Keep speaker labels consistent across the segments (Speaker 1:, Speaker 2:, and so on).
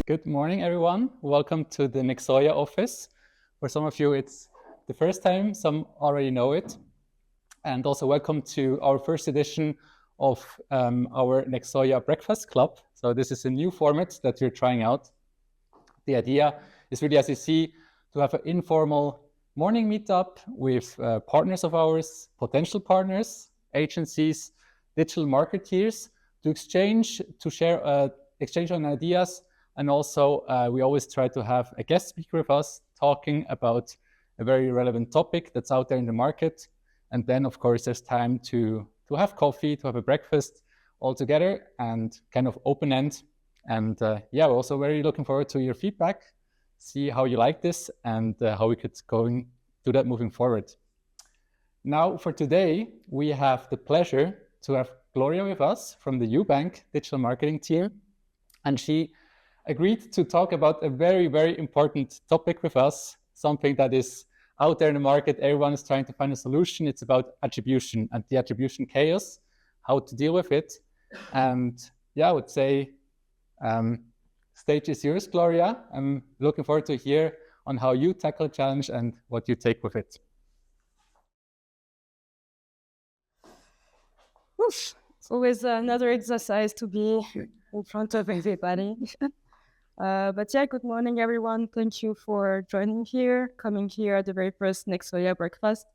Speaker 1: Good morning, everyone. Welcome to the Nexoya office. For some of you, it's the first time. Some already know it. And also welcome to our first edition of our Nexoya Breakfast Club. So this is a new format that we're trying out. The idea is really, as you see, to have an informal morning meetup with partners of ours, potential partners, agencies, digital marketeers, to exchange on ideas. And also, we always try to have a guest speaker with us talking about a very relevant topic that's out there in the market. And then, of course, there's time to have coffee, to have a breakfast all together and kind of open end. And we're also very looking forward to your feedback, see how you like this and how we could do that moving forward. Now, for today, we have the pleasure to have Gloria with us from the Ubank digital marketing team. And she agreed to talk about a very, very important topic with us, something that is out there in the market. Everyone is trying to find a solution. It's about attribution and the attribution chaos, how to deal with it. And I would say stage is yours, Gloria. I'm looking forward to hear on how you tackle the challenge and what you take with it.
Speaker 2: Oof. It's always another exercise to be in front of everybody. Good morning, everyone. Thank you for coming here at the very first Nexoya Breakfast.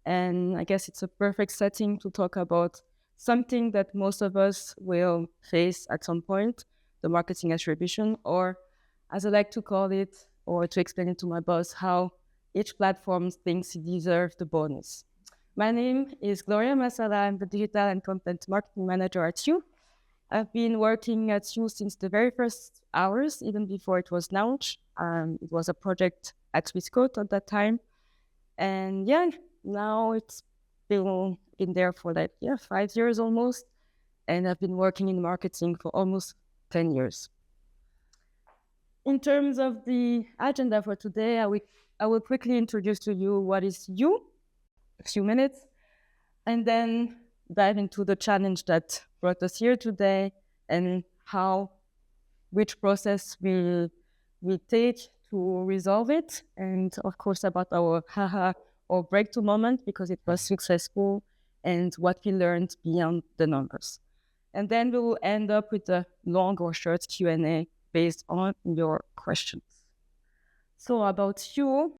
Speaker 2: And I guess it's a perfect setting to talk about something that most of us will face at some point, the marketing attribution, or as I like to call it, or to explain it to my boss, how each platform thinks it deserves the bonus. My name is Gloria Masala. I'm the Digital and Content Marketing Manager at You. I've been working at You since the very first hours, even before it was launched. It was a project at Swissquote at that time. And now it's been there for 5 years almost. And I've been working in marketing for almost 10 years. In terms of the agenda for today, I will quickly introduce to you what is You, a few minutes, and then dive into the challenge that brought us here today and which process we take to resolve it, and of course about our haha or breakthrough moment because it was successful and what we learned beyond the numbers. And then we will end up with a long or short Q&A based on your questions. So about You.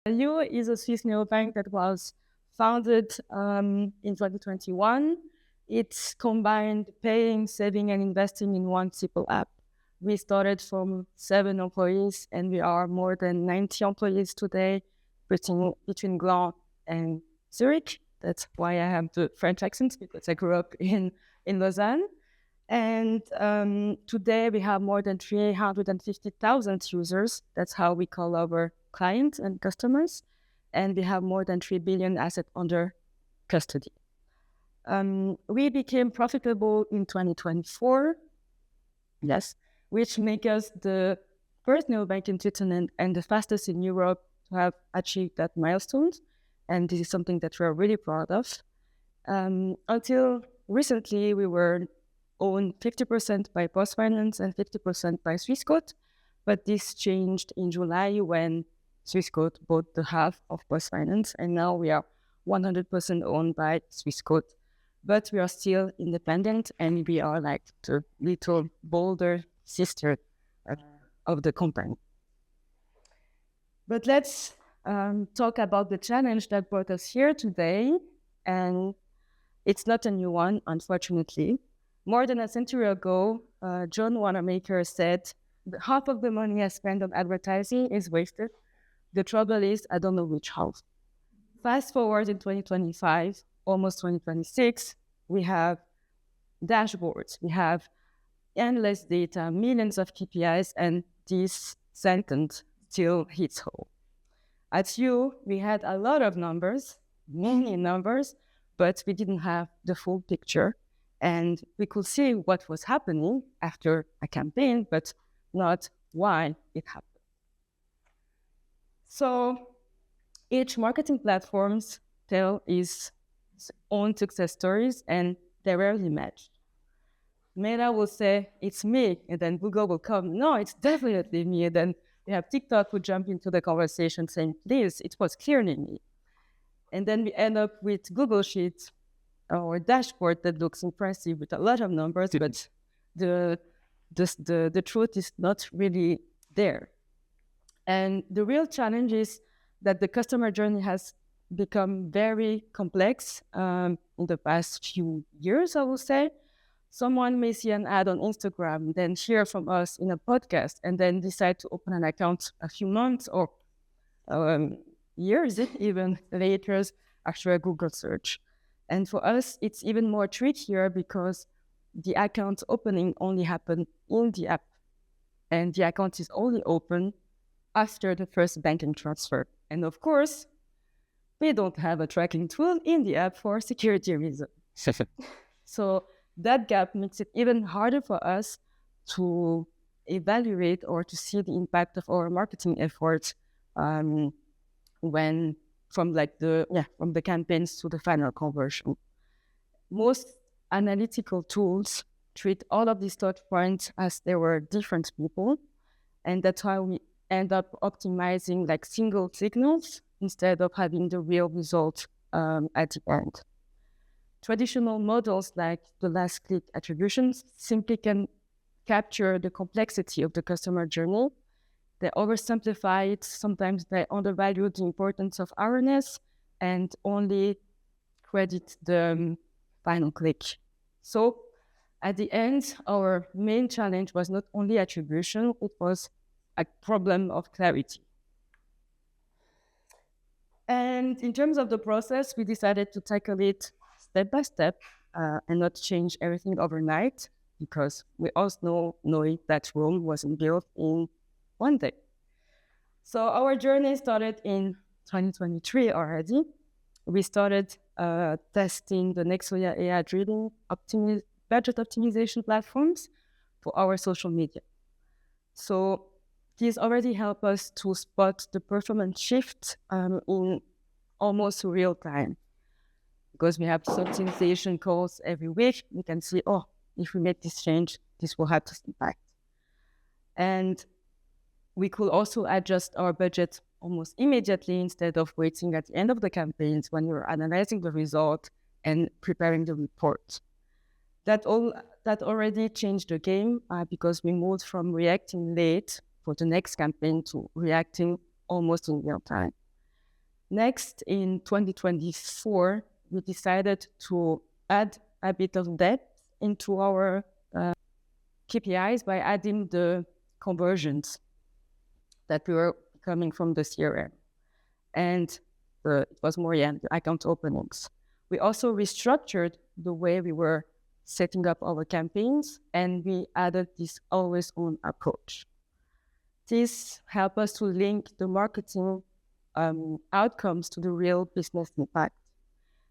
Speaker 2: You is a Swiss neobank that was founded in 2021. It combined paying, saving, and investing in one simple app. We started from 7 employees, and we are more than 90 employees today, between Gland and Zurich. That's why I have the French accent, because I grew up in Lausanne. And today we have more than 350,000 users. That's how we call our clients and customers. And we have more than 3 billion assets under custody. We became profitable in 2024, yes, which makes us the first neobank in Switzerland and the fastest in Europe to have achieved that milestone. And this is something that we're really proud of. Until recently, we were owned 50% by PostFinance and 50% by Swissquote. But this changed in July when Swissquote bought the half of PostFinance, and now we are 100% owned by Swissquote. But we are still independent, and we are like the little bolder sister of the company. But let's talk about the challenge that brought us here today. And it's not a new one, unfortunately. More than a century ago, John Wanamaker said, half of the money I spend on advertising is wasted. The trouble is, I don't know which half. Fast forward in 2025, almost 2026, we have dashboards, we have endless data, millions of KPIs, and this sentence still hits home. At You, we had a lot of numbers, many numbers, but we didn't have the full picture. And we could see what was happening after a campaign, but not why it happened. So each marketing platforms tell its own success stories, and they rarely match. Meta will say, it's me, and then Google will come, no, it's definitely me. And then we have TikTok who jump into the conversation saying, please, it was clearly me. And then we end up with Google Sheets or a dashboard that looks impressive with a lot of numbers, but the truth is not really there. And the real challenge is that the customer journey has become very complex in the past few years, I will say. Someone may see an ad on Instagram, then hear from us in a podcast, and then decide to open an account a few months or years even later after a Google search. And for us, it's even more trickier because the account opening only happened in the app, and the account is only open after the first banking transfer. And of course, we don't have a tracking tool in the app for security reasons. So that gap makes it even harder for us to evaluate or to see the impact of our marketing efforts when from the campaigns to the final conversion. Most analytical tools treat all of these touch points as they were different people, and that's why we end up optimizing like single signals instead of having the real result at the end. Traditional models like the last click attributions simply can capture the complexity of the customer journey. They oversimplify it. Sometimes they undervalue the importance of awareness and only credit the final click. So at the end, our main challenge was not only attribution, it was a problem of clarity. And in terms of the process, we decided to tackle it step by step and not change everything overnight, because we also know that Rome wasn't built in one day. So our journey started in 2023 already. We started testing the Nexoya AI-driven budget optimization platforms for our social media. So these already help us to spot the performance shift in almost real time. Because we have optimization calls every week, we can see, if we make this change, this will have this impact. And we could also adjust our budget almost immediately instead of waiting at the end of the campaigns when we're analyzing the result and preparing the report. That already changed the game because we moved from reacting late for the next campaign to reacting almost in real time. Next, in 2024, we decided to add a bit of depth into our KPIs by adding the conversions that we were coming from the CRM. And it was more the account openings. We also restructured the way we were setting up our campaigns, and we added this always-on approach. This helped us to link the marketing outcomes to the real business impact.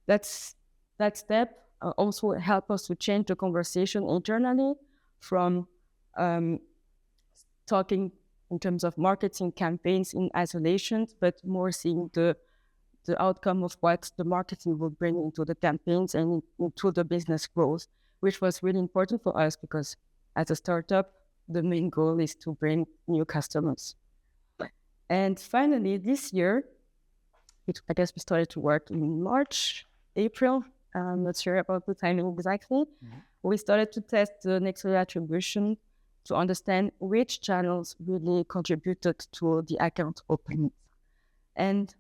Speaker 2: That step also helped us to change the conversation internally from talking in terms of marketing campaigns in isolation, but more seeing the outcome of what the marketing will bring into the campaigns and into the business growth, which was really important for us because as a startup, the main goal is to bring new customers. And finally, this year, I guess we started to work in March, April. I'm not sure about the timing exactly. We started to test the Nexoya attribution to understand which channels really contributed to the account opening. And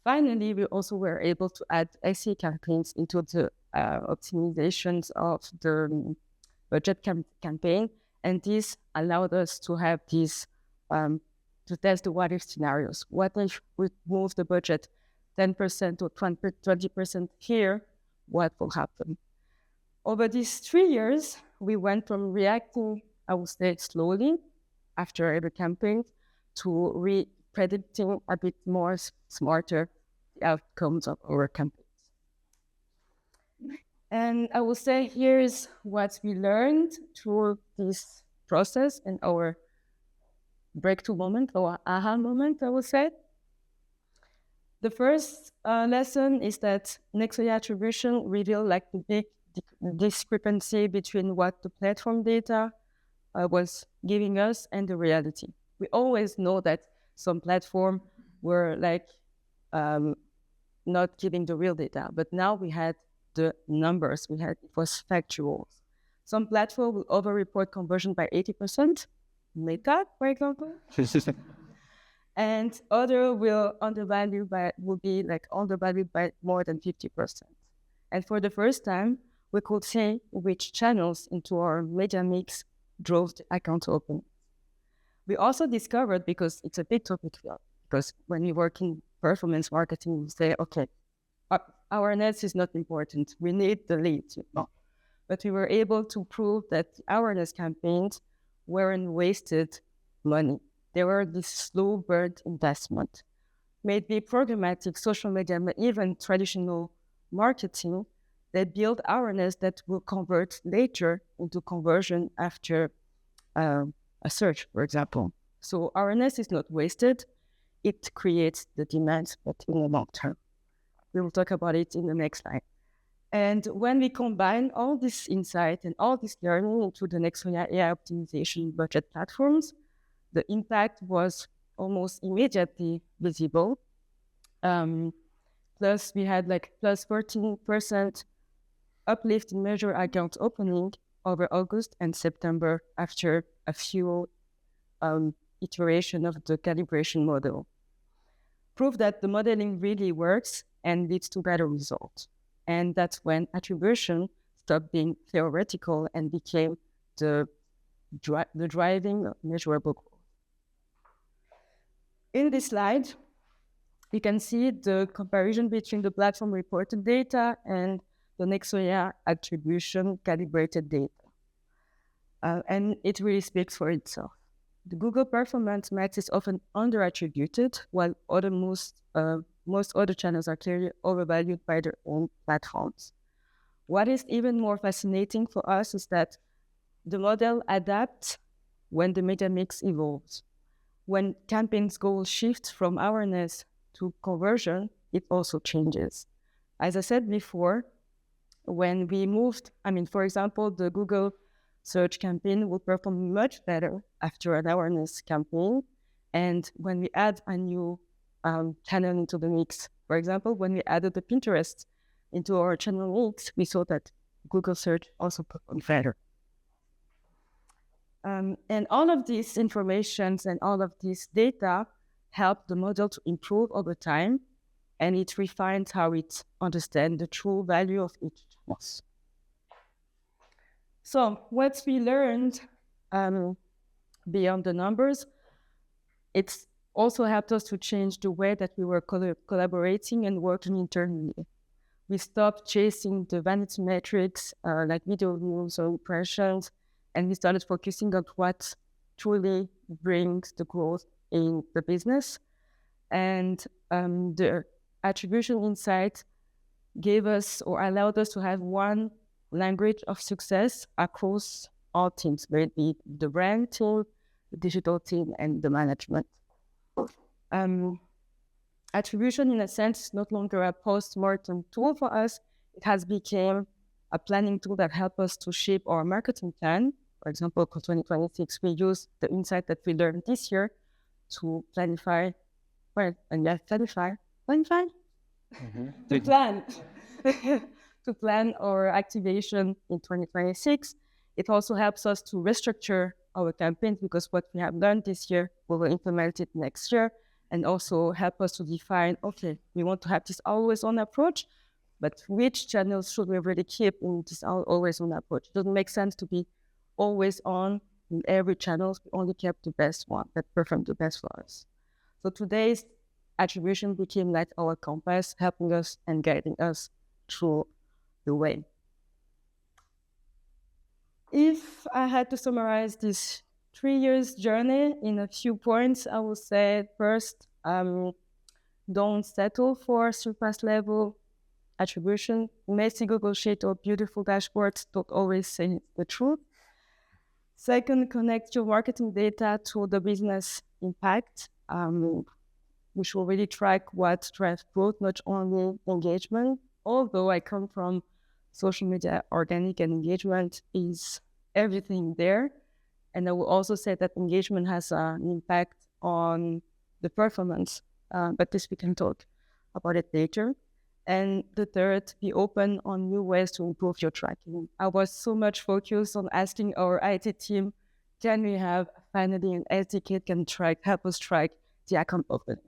Speaker 2: finally, we also were able to add SEO campaigns into the optimizations of the budget campaign. And this allowed us to have these, to test the what if scenarios. What if we move the budget 10% or 20% here? What will happen? Over these 3 years, we went from reacting, I would say, slowly after every campaign to predicting a bit more smarter the outcomes of our campaigns. And I will say here's what we learned through this process and our breakthrough moment, or aha moment, I would say. The first lesson is that Nexoya attribution revealed like the big discrepancy between what the platform data was giving us and the reality. We always know that some platform were like not giving the real data, but now we had the numbers. It was factual. Some platform will over-report conversion by 80%, Meta, for example. And other will be undervalued by more than 50%. And for the first time, we could say which channels into our media mix drove the account open. We also discovered, because it's a big topic, because when we work in performance marketing, we say, okay, awareness is not important. We need the lead. But we were able to prove that awareness campaigns weren't wasted money. They were this slow burn investment. Maybe programmatic, social media, but even traditional marketing, they build awareness that will convert later into conversion after a search, for example. So awareness is not wasted. It creates the demand, but in the long term. We will talk about it in the next slide. And when we combine all this insight and all this learning into the Nexoya AI optimization budget platforms, the impact was almost immediately visible. Plus, we had like plus 14% uplift in measure account opening over August and September after a few iteration of the calibration model. Proof that the modeling really works and leads to better results. And that's when attribution stopped being theoretical and became the driving measurable growth. In this slide, you can see the comparison between the platform reported data and the Nexoya attribution calibrated data. And it really speaks for itself. The Google Performance Max is often under-attributed, while most other channels are clearly overvalued by their own platforms. What is even more fascinating for us is that the model adapts when the media mix evolves. When campaigns goals shift from awareness to conversion, it also changes. As I said before, when we moved, for example, the Google search campaign will perform much better after an awareness campaign. And when we add a new channel into the mix, for example, when we added the Pinterest into our channel mix, we saw that Google search also performed better. And all of these informations and all of this data help the model to improve over time, and it refines how it understands the true value of each channel. So what we learned beyond the numbers, it's also helped us to change the way that we were collaborating and working internally. We stopped chasing the vanity metrics like video views or impressions, and we started focusing on what truly brings the growth in the business. And the attribution insight gave us or allowed us to have one language of success across all teams, whether it be the brand team, the digital team, and the management. Attribution, in a sense, is no longer a post-mortem tool for us. It has become a planning tool that helps us to shape our marketing plan. For example, for 2026, we use the insight that we learned this year to planify, to plan, to plan our activation in 2026. It also helps us to restructure our campaigns because what we have learned this year, we will implement it next year, and also help us to define, okay, we want to have this always-on approach, but which channels should we really keep in this always-on approach? It doesn't make sense to be always on in every channel. We only kept the best one that performed the best for us. So today's attribution became like our compass, helping us and guiding us through the way. If I had to summarize this 3 years journey in a few points, I would say first, don't settle for surpass level attribution. Messy Google Sheet or beautiful dashboards don't always say the truth. Second, connect your marketing data to the business impact. We should really track what drives growth, not only engagement. Although I come from social media, organic and engagement is everything there. And I will also say that engagement has an impact on the performance, but this we can talk about it later. And the third, be open on new ways to improve your tracking. I was so much focused on asking our IT team, can we have finally an SDK can help us track the account openings?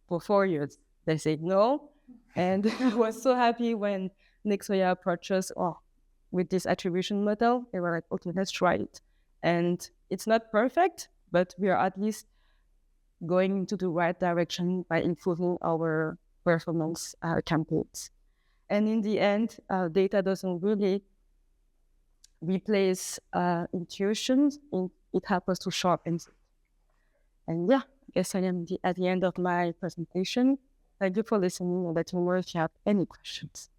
Speaker 2: For 4 years, they said no. And I was so happy when Nexoya approached us with this attribution model. They were like, okay, let's try it. And it's not perfect, but we are at least going into the right direction by improving our performance campaigns. And in the end, data doesn't really replace intuition. It helps us to sharpen it. And yeah, I guess I am at the end of my presentation. Thank you for listening and let me know if you have any questions.